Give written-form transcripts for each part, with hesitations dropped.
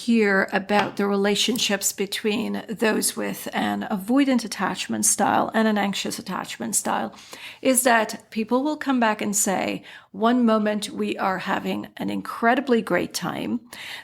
hear about the relationships between those with an avoidant attachment style and an anxious attachment style is that people will come back and say, one moment we are having an incredibly great time.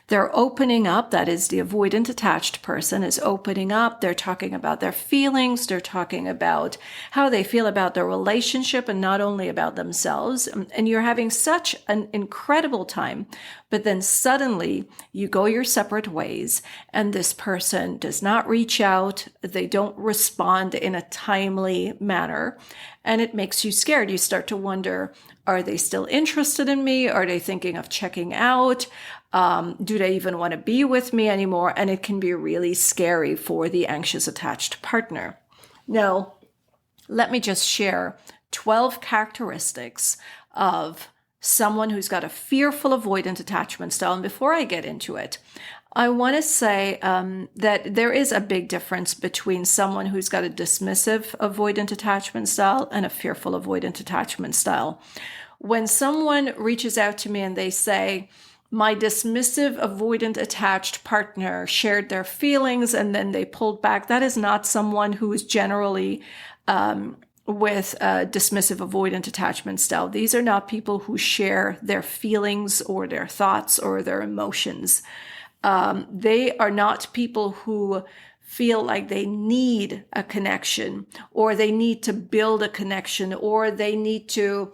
They're opening up. That is, the avoidant attached person is opening up. They're talking about their feelings. They're talking about how they feel about their relationship and not only about themselves. And you're having such an incredible time. But then suddenly you go your separate ways and this person does not reach out. They don't respond in a timely manner. And it makes you scared. You start to wonder, are they still interested in me? Are they thinking of checking out? Do they even want to be with me anymore? And it can be really scary for the anxious attached partner. Now, let me just share 12 characteristics of someone who's got a fearful avoidant attachment style. And before I get into it, I want to say that there is a big difference between someone who's got a dismissive avoidant attachment style and a fearful avoidant attachment style. When someone reaches out to me and they say, my dismissive avoidant attached partner shared their feelings and then they pulled back, that is not someone who is generally with a dismissive avoidant attachment style. These are not people who share their feelings or their thoughts or their emotions. They are not people who feel like they need a connection or they need to build a connection or they need to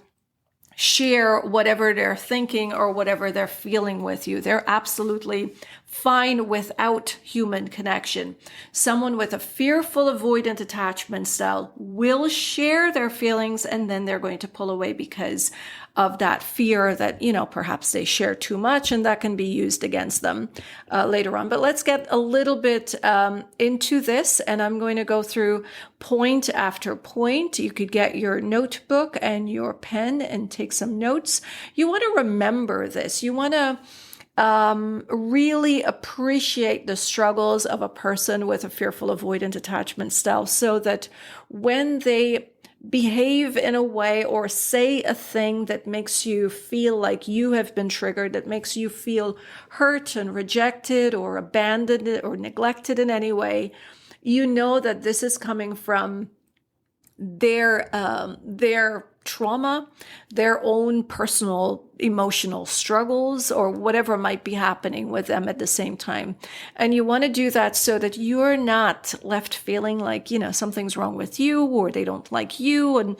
share whatever they're thinking or whatever they're feeling with you. They're absolutely fine without human connection. Someone with a fearful avoidant attachment style will share their feelings and then they're going to pull away because of that fear that, perhaps they share too much and that can be used against them later on. But let's get a little bit into this and I'm going to go through point after point. You could get your notebook and your pen and take some notes. You want to remember this. You want to really appreciate the struggles of a person with a fearful avoidant attachment style so that when they behave in a way or say a thing that makes you feel like you have been triggered, that makes you feel hurt and rejected or abandoned or neglected in any way, you know that this is coming from their trauma, their own personal emotional struggles, or whatever might be happening with them at the same time. And you want to do that so that you're not left feeling like, something's wrong with you or they don't like you. And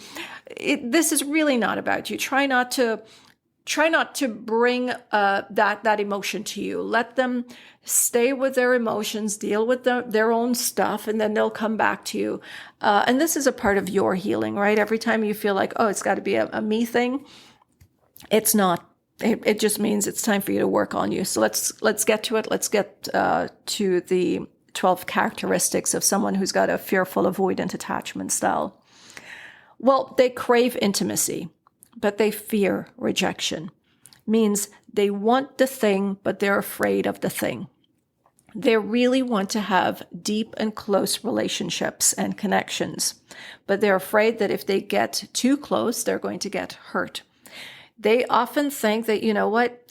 this is really not about you. Try not to bring that emotion to you. Let them stay with their emotions, deal with their own stuff, and then they'll come back to you. And this is a part of your healing, right? Every time you feel like, oh, it's got to be a me thing, it's not. It just means it's time for you to work on you. So let's get to it. Let's get to the 12 characteristics of someone who's got a fearful avoidant attachment style. Well, they crave intimacy, but they fear rejection. Means they want the thing, but they're afraid of the thing. They really want to have deep and close relationships and connections, but they're afraid that if they get too close, they're going to get hurt. They often think that,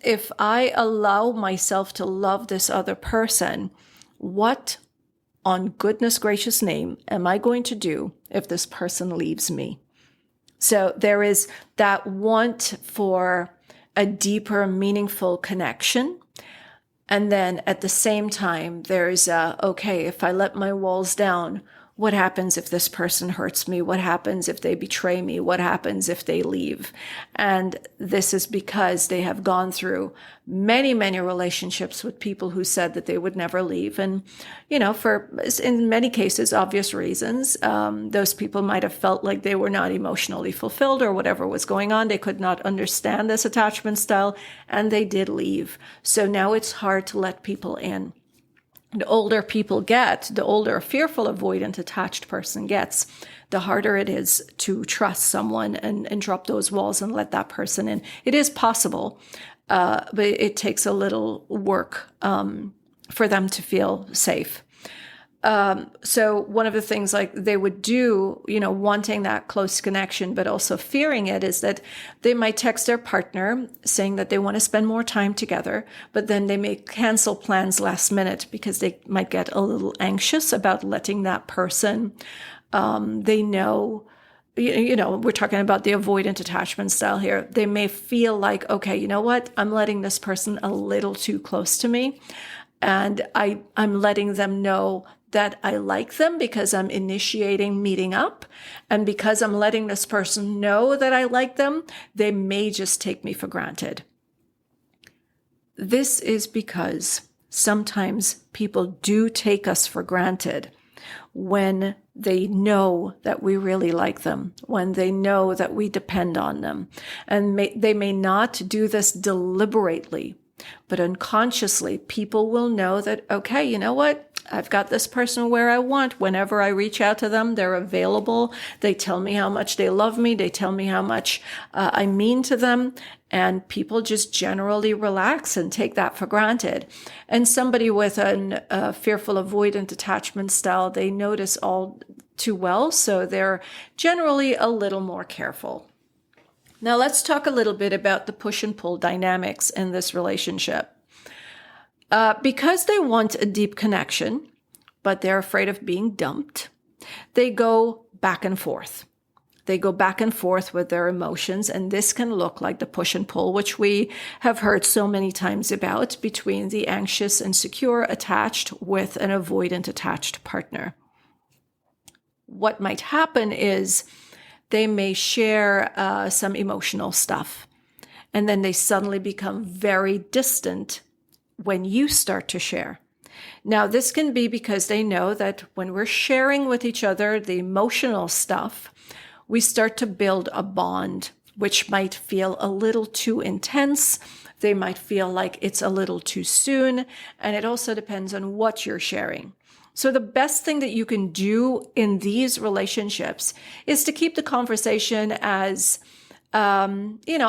if I allow myself to love this other person, what on goodness gracious name am I going to do if this person leaves me? So there is that want for a deeper, meaningful connection. And then at the same time, there's okay, if I let my walls down, what happens if this person hurts me? What happens if they betray me? What happens if they leave? And this is because they have gone through many, many relationships with people who said that they would never leave. And, for, in many cases, obvious reasons, those people might have felt like they were not emotionally fulfilled or whatever was going on. They could not understand this attachment style and they did leave. So now it's hard to let people in. The older people get, the older a fearful avoidant attached person gets, the harder it is to trust someone and drop those walls and let that person in. It is possible, but it takes a little work for them to feel safe. So one of the things like they would do, wanting that close connection, but also fearing it, is that they might text their partner saying that they want to spend more time together, but then they may cancel plans last minute because they might get a little anxious about letting that person they know. We're talking about the avoidant attachment style here. They may feel like, okay, you know what? I'm letting this person a little too close to me. And I'm letting them know that I like them because I'm initiating meeting up. And because I'm letting this person know that I like them, they may just take me for granted. This is because sometimes people do take us for granted when they know that we really like them, when they know that we depend on them. And they may not do this deliberately, but unconsciously, people will know that, okay, you know what? I've got this person where I want. Whenever I reach out to them, they're available. They tell me how much they love me. They tell me how much I mean to them. And people just generally relax and take that for granted. And somebody with a fearful avoidant attachment style, they notice all too well. So they're generally a little more careful. Now let's talk a little bit about the push and pull dynamics in this relationship. Because they want a deep connection, but they're afraid of being dumped, they go back and forth. They go back and forth with their emotions, and this can look like the push and pull, which we have heard so many times about, between the anxious and secure attached with an avoidant attached partner. What might happen is they may share some emotional stuff, and then they suddenly become very distant when you start to share. Now, this can be because they know that when we're sharing with each other the emotional stuff, we start to build a bond, which might feel a little too intense. They might feel like it's a little too soon. And it also depends on what you're sharing. So the best thing that you can do in these relationships is to keep the conversation as a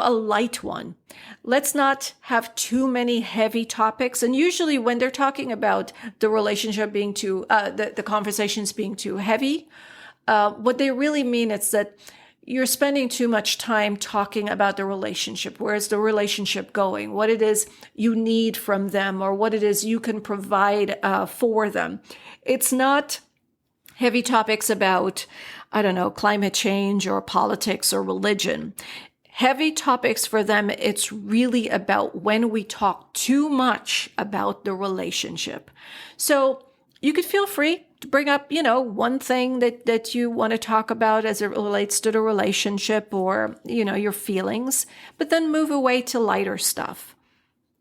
light one. Let's not have too many heavy topics. And usually when they're talking about the relationship being too, the conversations being too heavy, what they really mean is that you're spending too much time talking about the relationship. Where's the relationship going? What it is you need from them, or what it is you can provide for them. It's not heavy topics about, climate change or politics or religion. Heavy topics for them, it's really about when we talk too much about the relationship. So you could feel free to bring up, one thing that you want to talk about as it relates to the relationship, or, your feelings, but then move away to lighter stuff.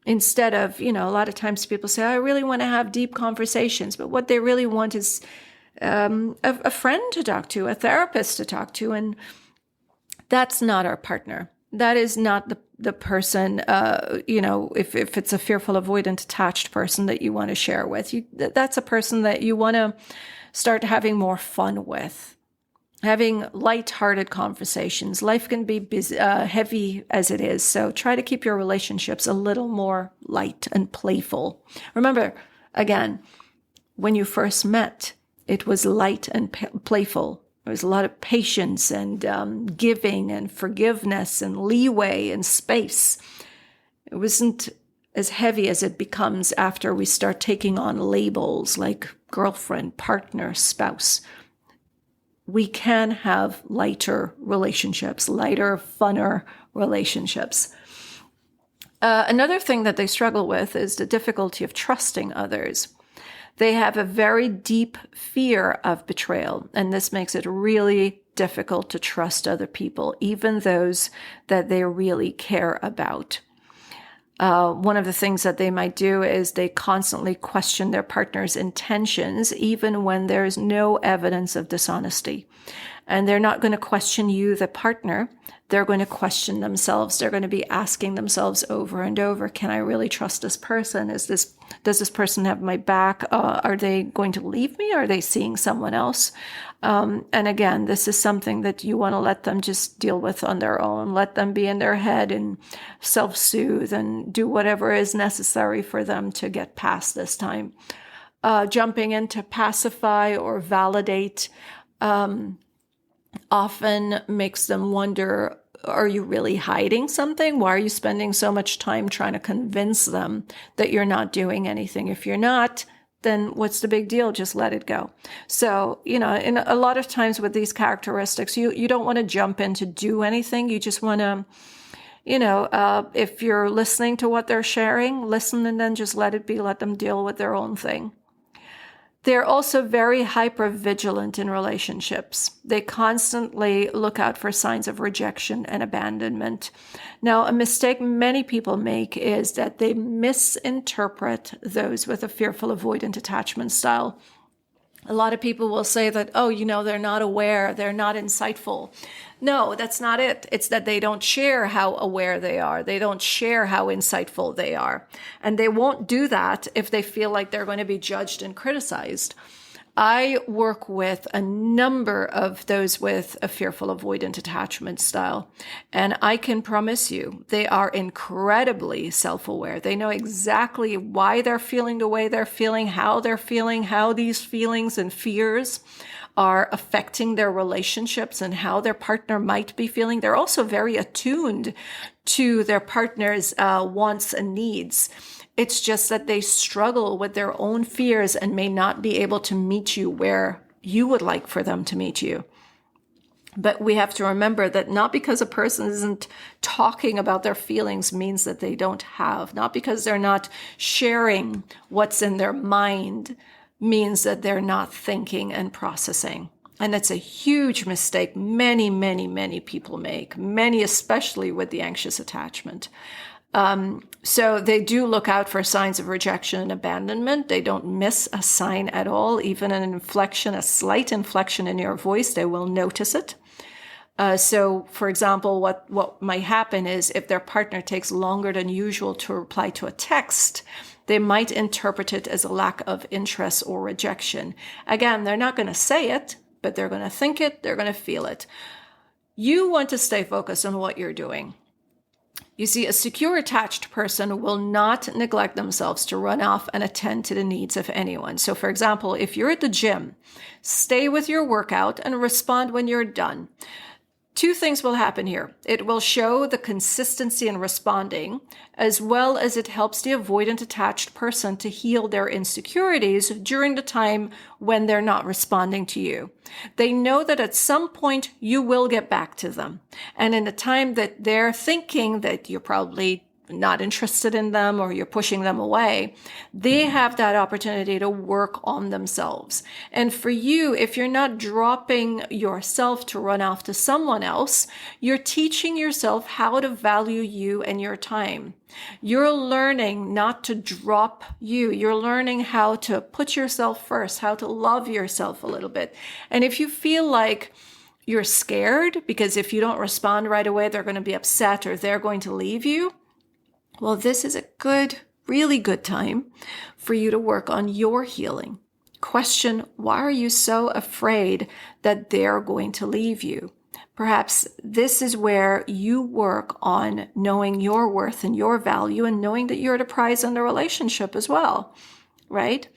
Instead of, a lot of times people say, I really want to have deep conversations, but what they really want is a friend to talk to, a therapist to talk to. And that's not our partner. That is not the person, if it's a fearful, avoidant, attached person that you want to share with. That's a person that you want to start having more fun with, having light-hearted conversations. Life can be busy, heavy as it is. So try to keep your relationships a little more light and playful. Remember, again, when you first met, it was light and playful. There was a lot of patience and giving and forgiveness and leeway and space. It wasn't as heavy as it becomes after we start taking on labels like girlfriend, partner, spouse. We can have lighter relationships, lighter, funner relationships. Another thing that they struggle with is the difficulty of trusting others. They have a very deep fear of betrayal, and this makes it really difficult to trust other people, even those that they really care about. One of the things that they might do is they constantly question their partner's intentions, even when there's no evidence of dishonesty. And they're not going to question you, the partner. They're going to question themselves. They're going to be asking themselves over and over, can I really trust this person? Does this person have my back? Are they going to leave me? Are they seeing someone else? And again, this is something that you want to let them just deal with on their own. Let them be in their head and self-soothe and do whatever is necessary for them to get past this time. jumping in to pacify or validate often makes them wonder, are you really hiding something? Why are you spending so much time trying to convince them that you're not doing anything? If you're not, then what's the big deal? Just let it go. So, in a lot of times with these characteristics, you don't want to jump in to do anything. You just want to, if you're listening to what they're sharing, listen and then just let it be, let them deal with their own thing. They're also very hyper-vigilant in relationships. They constantly look out for signs of rejection and abandonment. Now, a mistake many people make is that they misinterpret those with a fearful avoidant attachment style. A lot of people will say that, they're not aware, they're not insightful. No, that's not it. It's that they don't share how aware they are. They don't share how insightful they are. And they won't do that if they feel like they're going to be judged and criticized. I work with a number of those with a fearful avoidant attachment style, and I can promise you they are incredibly self-aware. They know exactly why they're feeling the way they're feeling, how these feelings and fears are affecting their relationships and how their partner might be feeling. They're also very attuned to their partner's wants and needs. It's just that they struggle with their own fears and may not be able to meet you where you would like for them to meet you. But we have to remember that not because a person isn't talking about their feelings means that they don't have. Not because they're not sharing what's in their mind means that they're not thinking and processing. And it's a huge mistake many, many, many people make, many especially with the anxious attachment. So they do look out for signs of rejection and abandonment. They don't miss a sign at all, even an inflection, a slight inflection in your voice, they will notice it. So, for example, what might happen is if their partner takes longer than usual to reply to a text, they might interpret it as a lack of interest or rejection. Again, they're not going to say it, but they're going to think it, they're going to feel it. You want to stay focused on what you're doing. You see, a secure attached person will not neglect themselves to run off and attend to the needs of anyone. So, for example, if you're at the gym, stay with your workout and respond when you're done. Two things will happen here. It will show the consistency in responding, as well as it helps the avoidant attached person to heal their insecurities during the time when they're not responding to you. They know that at some point you will get back to them. And in the time that they're thinking that you're probably not interested in them or you're pushing them away, they have that opportunity to work on themselves. And for you, if you're not dropping yourself to run off to someone else, you're teaching yourself how to value you and your time. You're learning not to drop you. You're learning how to put yourself first, how to love yourself a little bit. And if you feel like you're scared because if you don't respond right away, they're going to be upset or they're going to leave you, well, this is a really good time for you to work on your healing. Question, why are you so afraid that they're going to leave you? Perhaps this is where you work on knowing your worth and your value and knowing that you're the prize in the relationship as well, right?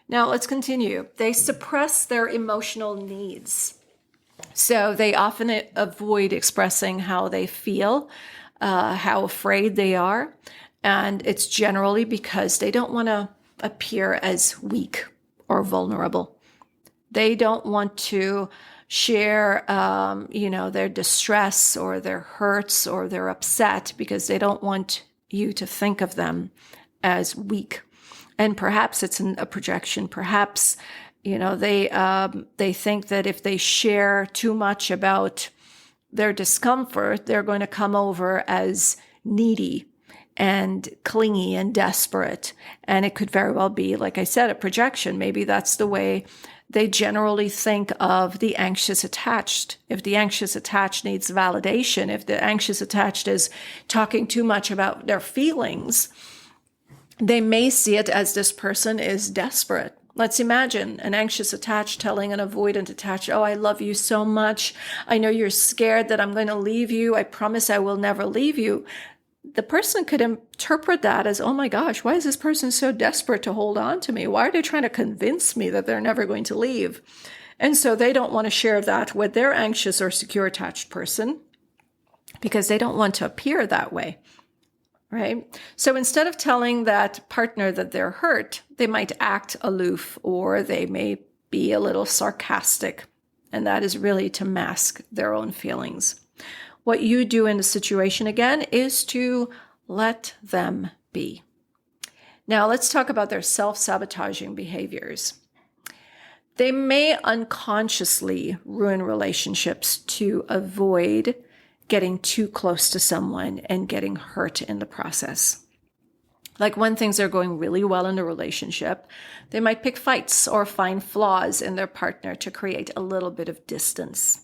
Now, let's continue. They suppress their emotional needs. So they often avoid expressing how they feel, how afraid they are. And it's generally because they don't want to appear as weak or vulnerable. They don't want to share, their distress or their hurts or their upset because they don't want you to think of them as weak. And perhaps it's a projection. Perhaps, they think that if they share too much about their discomfort, they're going to come over as needy and clingy and desperate. And it could very well be, like I said, a projection. Maybe that's the way they generally think of the anxious attached. If the anxious attached needs validation, if the anxious attached is talking too much about their feelings, they may see it as this person is desperate. Let's imagine an anxious attached telling an avoidant attached, oh, I love you so much. I know you're scared that I'm going to leave you. I promise I will never leave you. the person could interpret that as, oh my gosh, why is this person so desperate to hold on to me? Why are they trying to convince me that they're never going to leave? And so they don't want to share that with their anxious or secure attached person because they don't want to appear that way, right? So instead of telling that partner that they're hurt, they might act aloof or they may be a little sarcastic. And that is really to mask their own feelings. What you do in the situation, again, is to let them be. Now, let's talk about their self-sabotaging behaviors. They may unconsciously ruin relationships to avoid getting too close to someone and getting hurt in the process. Like when things are going really well in the relationship, they might pick fights or find flaws in their partner to create a little bit of distance.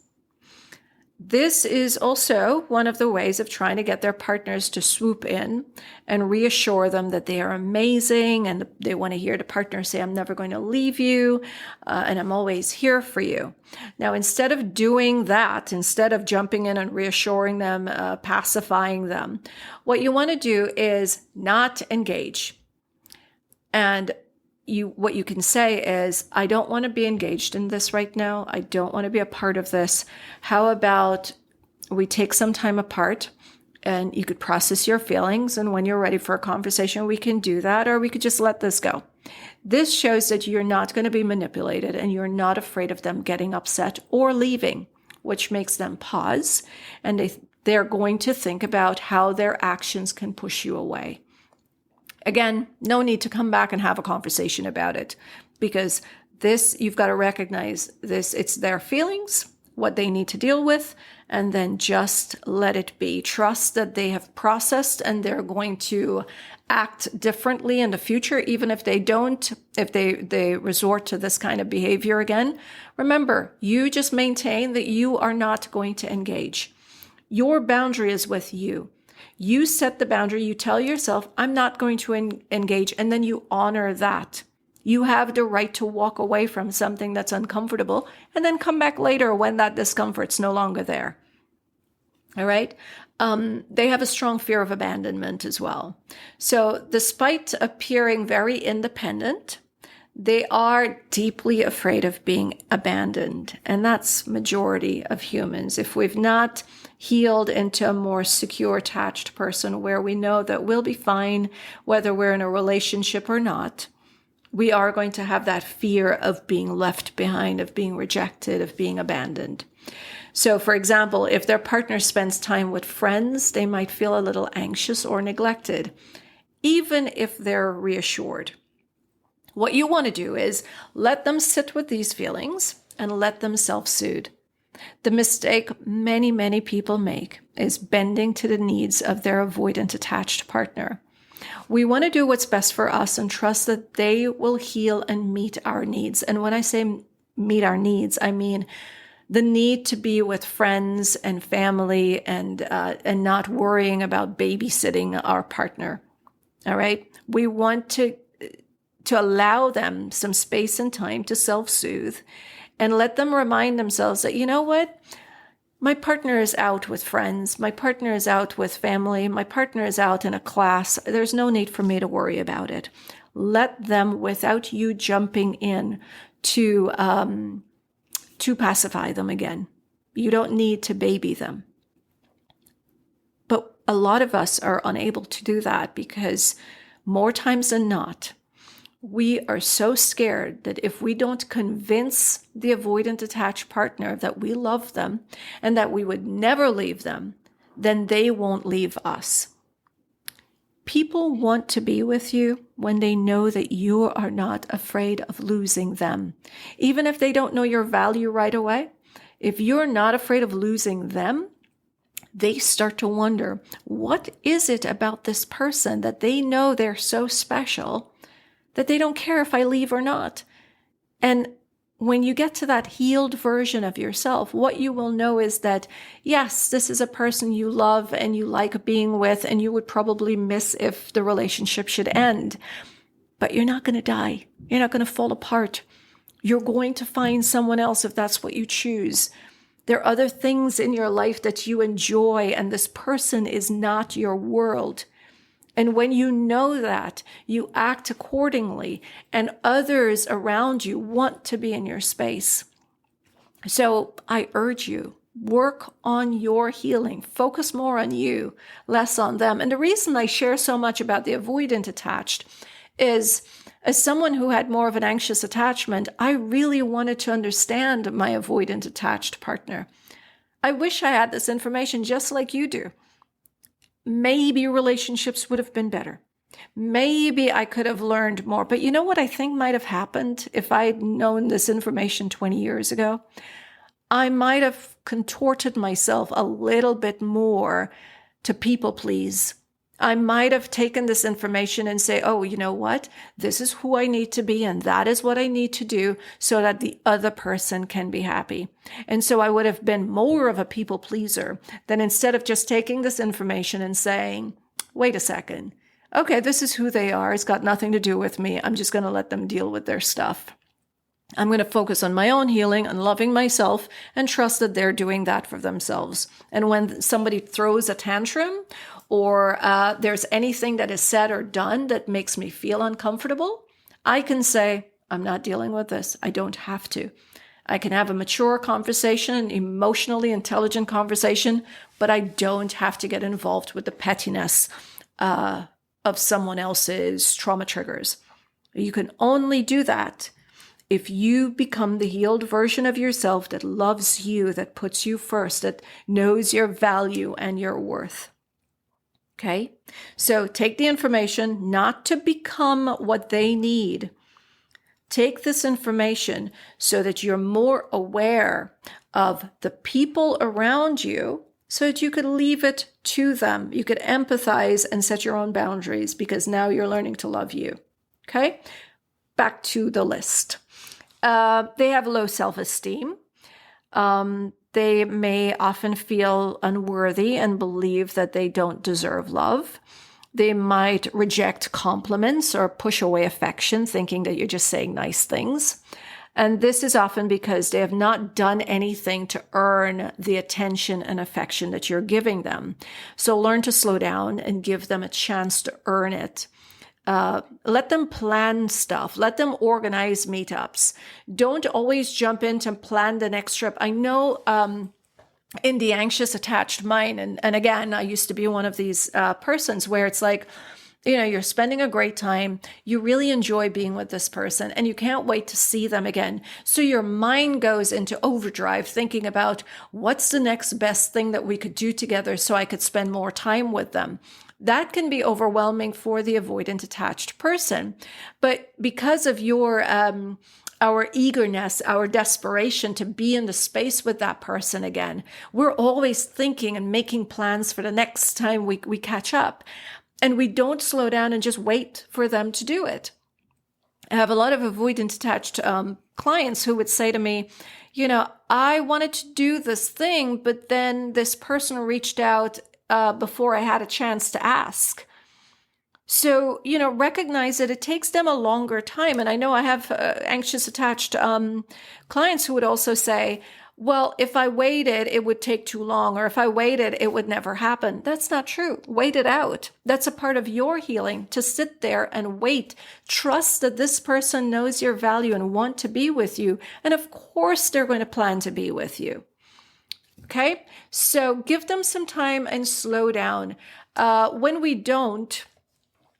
This is also one of the ways of trying to get their partners to swoop in and reassure them that they are amazing, and they want to hear the partner say, I'm never going to leave you, and I'm always here for you. Now, instead of doing that, instead of jumping in and reassuring them, pacifying them, what you want to do is not engage. And what you can say is, I don't want to be engaged in this right now. I don't want to be a part of this. How about we take some time apart and you could process your feelings, and when you're ready for a conversation, we can do that, or we could just let this go. This shows that you're not going to be manipulated and you're not afraid of them getting upset or leaving, which makes them pause, and they're going to think about how their actions can push you away. Again, no need to come back and have a conversation about it, because this, you've got to recognize this, it's their feelings, what they need to deal with, and then just let it be. Trust that they have processed and they're going to act differently in the future, even if they don't, if they resort to this kind of behavior again. Remember, you just maintain that you are not going to engage. Your boundary is with you. You set the boundary, you tell yourself, I'm not going to engage, and then you honor that. You have the right to walk away from something that's uncomfortable and then come back later when that discomfort's no longer there. All right? They have a strong fear of abandonment as well. So despite appearing very independent, they are deeply afraid of being abandoned. And that's majority of humans. If we've not healed into a more secure, attached person where we know that we'll be fine whether we're in a relationship or not, we are going to have that fear of being left behind, of being rejected, of being abandoned. So, for example, if their partner spends time with friends, they might feel a little anxious or neglected, even if they're reassured. What you want to do is let them sit with these feelings and let them self-soothe. The mistake many, many people make is bending to the needs of their avoidant attached partner. We want to do what's best for us and trust that they will heal and meet our needs. And when I say meet our needs, I mean the need to be with friends and family and not worrying about babysitting our partner. All right? We want to allow them some space and time to self-soothe and let them remind themselves that, you know what? My partner is out with friends. My partner is out with family. My partner is out in a class. There's no need for me to worry about it. Let them, without you jumping in to pacify them again. You don't need to baby them. But a lot of us are unable to do that because more times than not, we are so scared that if we don't convince the avoidant attached partner that we love them and that we would never leave them, then they won't leave us. People want to be with you when they know that you are not afraid of losing them. Even if they don't know your value right away, if you're not afraid of losing them, they start to wonder, what is it about this person that they know they're so special that they don't care if I leave or not? And when you get to that healed version of yourself, what you will know is that, yes, this is a person you love and you like being with, and you would probably miss if the relationship should end. But you're not going to die. You're not going to fall apart. You're going to find someone else if that's what you choose. There are other things in your life that you enjoy, and this person is not your world. And when you know that, you act accordingly, and others around you want to be in your space. So I urge you, work on your healing. Focus more on you, less on them. And the reason I share so much about the avoidant attached is, as someone who had more of an anxious attachment, I really wanted to understand my avoidant attached partner. I wish I had this information just like you do. Maybe relationships would have been better. Maybe I could have learned more. But you know what I think might have happened if I'd known this information 20 years ago? I might have contorted myself a little bit more to people please. I might have taken this information and say, oh, you know what? This is who I need to be, and that is what I need to do so that the other person can be happy. And so I would have been more of a people pleaser than instead of just taking this information and saying, wait a second. Okay, this is who they are. It's got nothing to do with me. I'm just going to let them deal with their stuff. I'm going to focus on my own healing and loving myself and trust that they're doing that for themselves. And when somebody throws a tantrum or there's anything that is said or done that makes me feel uncomfortable, I can say, I'm not dealing with this. I don't have to. I can have a mature conversation, an emotionally intelligent conversation, but I don't have to get involved with the pettiness of someone else's trauma triggers. You can only do that if you become the healed version of yourself that loves you, that puts you first, that knows your value and your worth. Okay? So take the information not to become what they need. Take this information so that you're more aware of the people around you so that you could leave it to them. You could empathize and set your own boundaries because now you're learning to love you. Okay? Back to the list. They have low self-esteem. They may often feel unworthy and believe that they don't deserve love. They might reject compliments or push away affection, thinking that you're just saying nice things. And this is often because they have not done anything to earn the attention and affection that you're giving them. So learn to slow down and give them a chance to earn it. Let them plan stuff. Let them organize meetups. Don't always jump in to plan the next trip. I know in the anxious attached mind, and again, I used to be one of these persons where it's like, you know, you're spending a great time. You really enjoy being with this person and you can't wait to see them again. So your mind goes into overdrive thinking about what's the next best thing that we could do together so I could spend more time with them. That can be overwhelming for the avoidant attached person. But because of our eagerness, our desperation to be in the space with that person again, we're always thinking and making plans for the next time we catch up. And we don't slow down and just wait for them to do it. I have a lot of avoidant attached clients who would say to me, you know, I wanted to do this thing, but then this person reached out before I had a chance to ask. So, you know, recognize that it takes them a longer time. And I know I have anxious attached clients who would also say, well, if I waited, it would take too long, or if I waited, it would never happen. That's not true. Wait it out. That's a part of your healing, to sit there and wait. Trust that this person knows your value and want to be with you. And of course, they're going to plan to be with you. Okay? So give them some time and slow down. When we don't,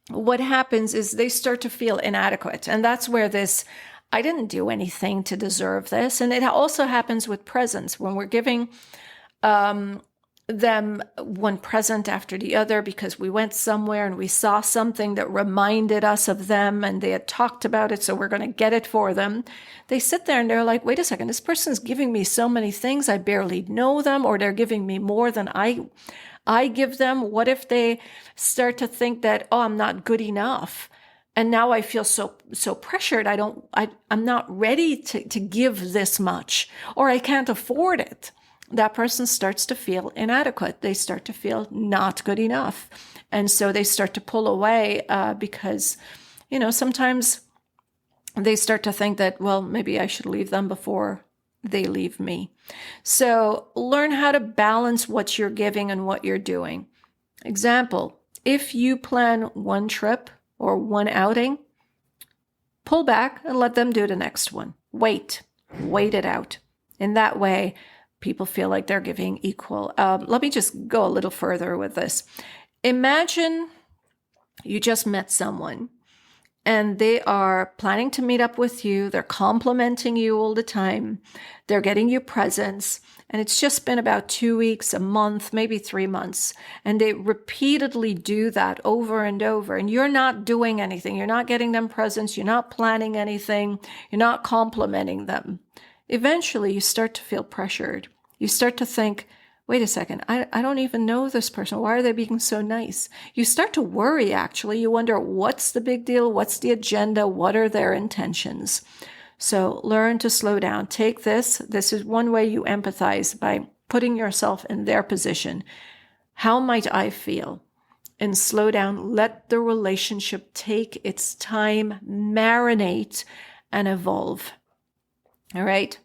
what happens is they start to feel inadequate. And that's where this, I didn't do anything to deserve this. And it also happens with presents when we're giving them one present after the other because we went somewhere and we saw something that reminded us of them and they had talked about it, so we're going to get it for them. They sit there and they're like, wait a second, this person's giving me so many things, I barely know them, or they're giving me more than I give them. What if they start to think that, oh, I'm not good enough? And now I feel so pressured. I'm not ready to give this much, or I can't afford it. That person starts to feel inadequate. They start to feel not good enough. And so they start to pull away because, you know, sometimes they start to think that, well, maybe I should leave them before they leave me. So learn how to balance what you're giving and what you're doing. Example, if you plan one trip or one outing, pull back and let them do the next one. Wait it out. In that way, people feel like they're giving equal. Let me just go a little further with this. Imagine you just met someone and they are planning to meet up with you. They're complimenting you all the time. They're getting you presents. And it's just been about 2 weeks, a month, maybe 3 months. And they repeatedly do that over and over. And you're not doing anything. You're not getting them presents. You're not planning anything. You're not complimenting them. Eventually, you start to feel pressured. You start to think, wait a second, I don't even know this person. Why are they being so nice? You start to worry, actually. You wonder, what's the big deal? What's the agenda? What are their intentions? So learn to slow down. Take this. This is one way you empathize, by putting yourself in their position. How might I feel? And slow down. Let the relationship take its time, marinate, and evolve. All right.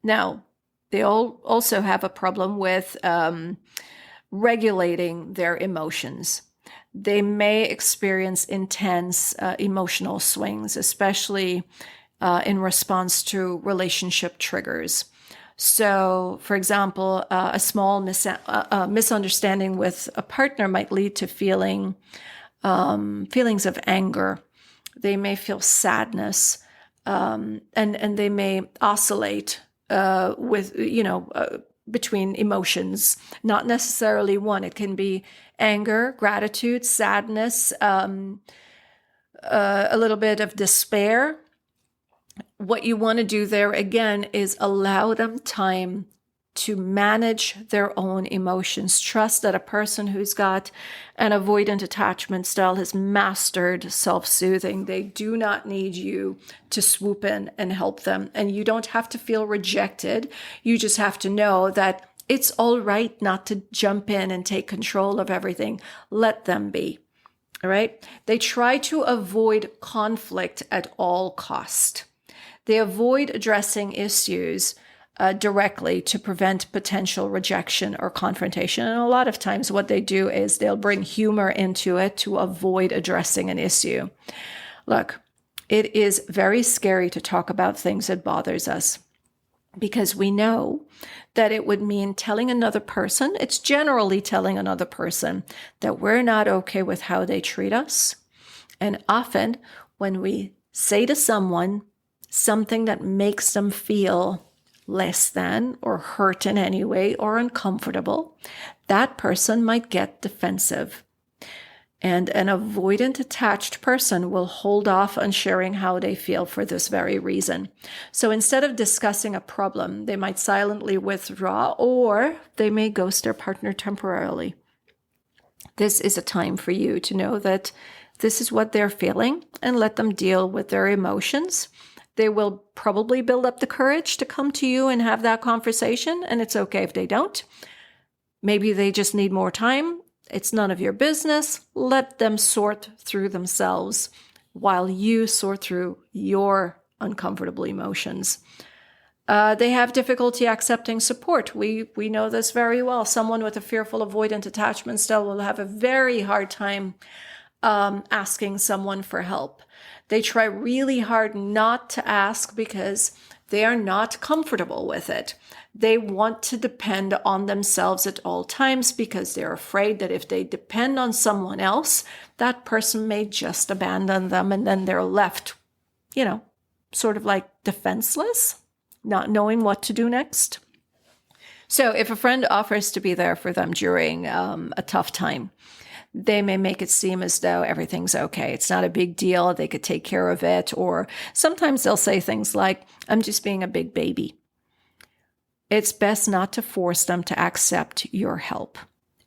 Now, they all also have a problem with regulating their emotions. They may experience intense emotional swings, especially in response to relationship triggers. So, for example, a small misunderstanding with a partner might lead to feelings of anger. They may feel sadness, and they may oscillate between emotions, not necessarily one. It can be anger, gratitude, sadness, a little bit of despair. What you want to do there, again, is allow them time to manage their own emotions. Trust that a person who's got an avoidant attachment style has mastered self-soothing. They do not need you to swoop in and help them. And you don't have to feel rejected. You just have to know that it's all right not to jump in and take control of everything. Let them be. All right? They try to avoid conflict at all cost. They avoid addressing issues directly to prevent potential rejection or confrontation. And a lot of times what they do is they'll bring humor into it to avoid addressing an issue. Look, it is very scary to talk about things that bothers us, because we know that it would mean telling another person, it's generally telling another person, that we're not okay with how they treat us. And often when we say to someone something that makes them feel less than or hurt in any way or uncomfortable, that person might get defensive. And an avoidant attached person will hold off on sharing how they feel for this very reason. So instead of discussing a problem, they might silently withdraw, or they may ghost their partner temporarily. This is a time for you to know that this is what they're feeling, and let them deal with their emotions. They will probably build up the courage to come to you and have that conversation, and it's okay if they don't. Maybe they just need more time. It's none of your business. Let them sort through themselves while you sort through your uncomfortable emotions. They have difficulty accepting support. We know this very well. Someone with a fearful avoidant attachment style will have a very hard time asking someone for help. They try really hard not to ask because they are not comfortable with it. They want to depend on themselves at all times because they're afraid that if they depend on someone else, that person may just abandon them, and then they're left, sort of like defenseless, not knowing what to do next. So if a friend offers to be there for them during a tough time, they may make it seem as though everything's okay. It's not a big deal. They could take care of it. Or sometimes they'll say things like, I'm just being a big baby. It's best not to force them to accept your help.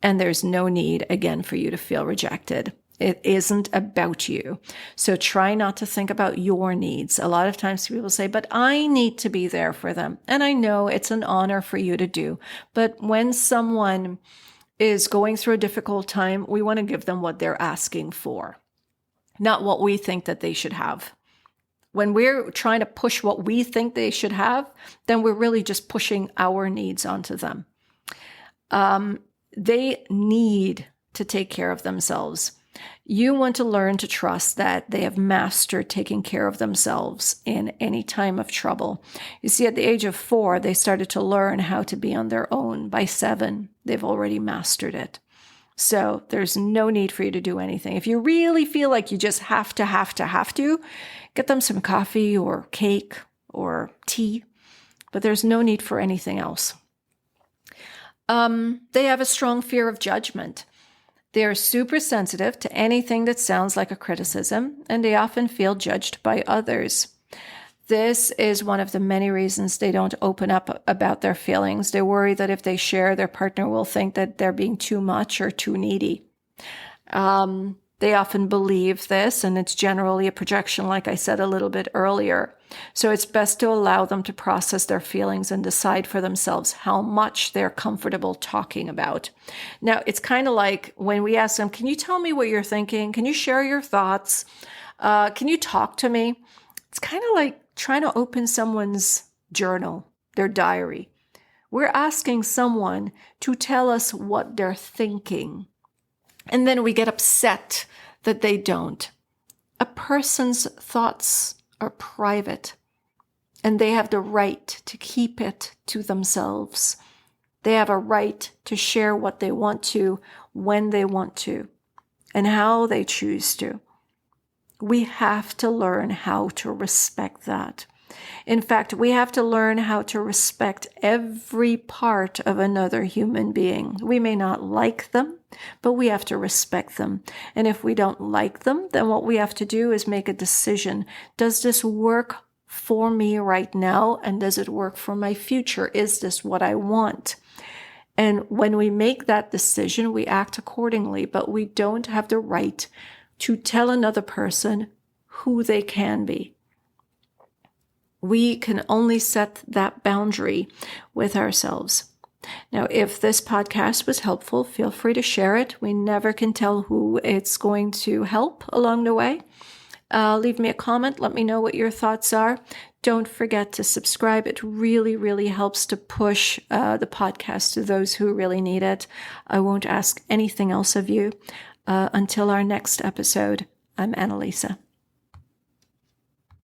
And there's no need, again, for you to feel rejected. It isn't about you. So try not to think about your needs. A lot of times people say, but I need to be there for them. And I know it's an honor for you to do. But when someone is going through a difficult time, we want to give them what they're asking for, not what we think that they should have. When we're trying to push what we think they should have, then we're really just pushing our needs onto them. They need to take care of themselves. You want to learn to trust that they have mastered taking care of themselves in any time of trouble. You see, at the age of 4, they started to learn how to be on their own. By 7, they've already mastered it. So there's no need for you to do anything. If you really feel like you just have to, get them some coffee or cake or tea, but there's no need for anything else. They have a strong fear of judgment. They are super sensitive to anything that sounds like a criticism, and they often feel judged by others. This is one of the many reasons they don't open up about their feelings. They worry that if they share, their partner will think that they're being too much or too needy. They often believe this, and it's generally a projection, like I said a little bit earlier. So it's best to allow them to process their feelings and decide for themselves how much they're comfortable talking about. Now, it's kind of like when we ask them, can you tell me what you're thinking? Can you share your thoughts? Can you talk to me? It's kind of like trying to open someone's journal, their diary. We're asking someone to tell us what they're thinking. And then we get upset that they don't. A person's thoughts are private, and they have the right to keep it to themselves. They have a right to share what they want to, when they want to, and how they choose to. We have to learn how to respect that. In fact, we have to learn how to respect every part of another human being. We may not like them, but we have to respect them. And if we don't like them, then what we have to do is make a decision. Does this work for me right now? And does it work for my future? Is this what I want? And when we make that decision, we act accordingly, but we don't have the right to tell another person who they can be. We can only set that boundary with ourselves. Now, if this podcast was helpful, feel free to share it. We never can tell who it's going to help along the way. Leave me a comment. Let me know what your thoughts are. Don't forget to subscribe. It really, really helps to push the podcast to those who really need it. I won't ask anything else of you. Until our next episode, I'm Annalisa.